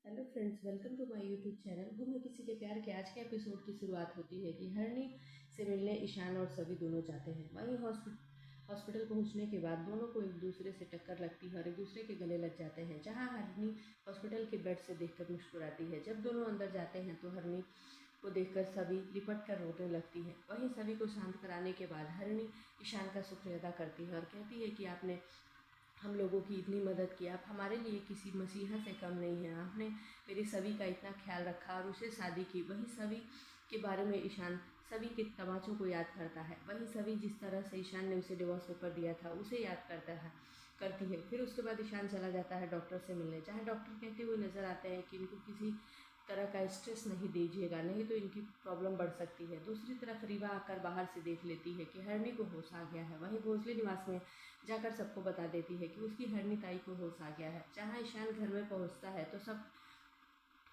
Hello friends, welcome to my YouTube channel. वो मैं किसी के प्यार के आज के एपिसोड की शुरुआत होती है कि हरणी से मिलने ईशान और सभी दोनों जाते हैं। वहीं हॉस्पिटल पहुंचने के बाद दोनों को एक दूसरे से टक्कर लगती है और एक दूसरे के गले लग जाते हैं। जहां हरणी हॉस्पिटल के बेड से देखकर मुस्कुराती है। जब दोनों अंदर जाते हैं तो हरणी को देखकर सभी लिपट कर रोने लगती है। वहीं सभी को शांत कराने के बाद हरणी ईशान का शुक्र अदा करती है और कहती है कि आपने हम लोगों की इतनी मदद की, आप हमारे लिए किसी मसीहा से कम नहीं है। आपने मेरी सभी का इतना ख्याल रखा और उसे शादी की। वहीं सभी के बारे में ईशान सभी के तमाचों को याद करता है। वहीं सभी जिस तरह से ईशान ने उसे डिवोर्स पेपर दिया था उसे याद करती है। फिर उसके बाद ईशान चला जाता है डॉक्टर से मिलने, जहाँ डॉक्टर कहते हुए नजर आते हैं कि इनको किसी तरह का स्ट्रेस नहीं दीजिएगा, नहीं तो इनकी प्रॉब्लम बढ़ सकती है। दूसरी तरफ रीवा आकर बाहर से देख लेती है कि हरणी को होश आ गया है। वहीं भोसले निवास में जाकर सबको बता देती है कि उसकी हरणी ताई को होश आ गया है। जहाँ ईशान घर में पहुँचता है तो सब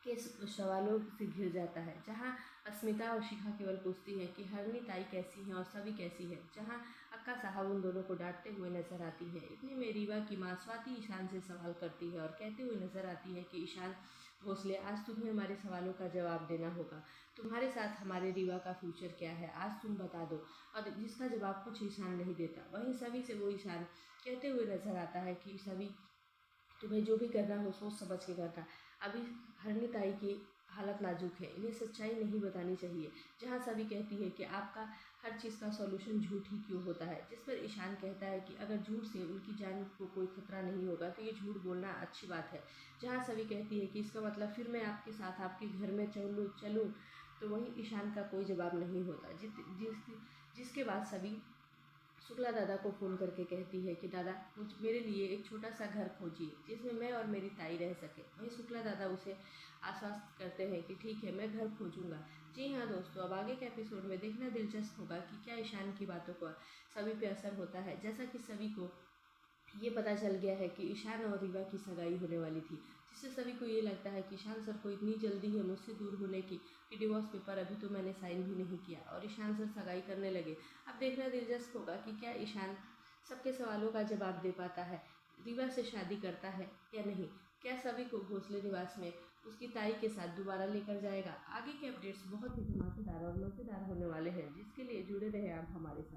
के सवालों से घिर जाता है। जहाँ अस्मिता और शिखा केवल पूछती है कि हरणी ताई कैसी हैं और सभी कैसी है। जहाँ अक्का साहब उन दोनों को डांटते हुए नजर आती है। इतने में रीवा की माँ स्वाति ईशान से सवाल करती है और कहते हुए नजर आती है कि ईशान भोसले, आज तुम्हें हमारे सवालों का जवाब देना होगा। तुम्हारे साथ हमारे रीवा का फ्यूचर क्या है, आज तुम बता दो। और जिसका जवाब कुछ ईशान नहीं देता। वहीं सभी से वो ईशान कहते हुए नजर आता है कि सभी, तुम्हें जो भी करना हो सोच समझ के करना। अभी हरणी ताई की हालत नाजुक है, इन्हें सच्चाई नहीं बतानी चाहिए। जहाँ सभी कहती है कि आपका हर चीज़ का सॉल्यूशन झूठ ही क्यों होता है। जिस पर ईशान कहता है कि अगर झूठ से उनकी जान को कोई खतरा नहीं होगा तो ये झूठ बोलना अच्छी बात है। जहाँ सभी कहती है कि इसका मतलब फिर मैं आपके साथ आपके घर में चलूँ, तो वहीं ईशान का कोई जवाब नहीं होता। जिसके बाद सभी शुक्ला दादा को फ़ोन करके कहती है कि दादा, मेरे लिए एक छोटा सा घर खोजिए जिसमें मैं और मेरी ताई रह सके। वहीं शुक्ला दादा उसे आश्वस्त करते हैं कि ठीक है, मैं घर खोजूंगा। जी हाँ दोस्तों, अब आगे के एपिसोड में देखना दिलचस्प होगा कि क्या ईशान की बातों का सभी पे असर होता है। जैसा कि सभी को ये पता चल गया है कि ईशान और रीवा की सगाई होने वाली थी, जिससे सभी को ये लगता है कि ईशान सर को इतनी जल्दी है मुझसे दूर होने की कि डिवोर्स पेपर अभी तो मैंने साइन भी नहीं किया और ईशान सर सगाई करने लगे। अब देखना दिलचस्प होगा कि क्या ईशान सबके सवालों का जवाब दे पाता है, रीवा से शादी करता है या नहीं, क्या सभी को भोसले निवास में उसकी ताई के साथ दोबारा लेकर जाएगा। आगे के अपडेट्स बहुत ही धमाकेदार और मज़ेदार होने वाले हैं, जिसके लिए जुड़े रहे आप हमारे साथ।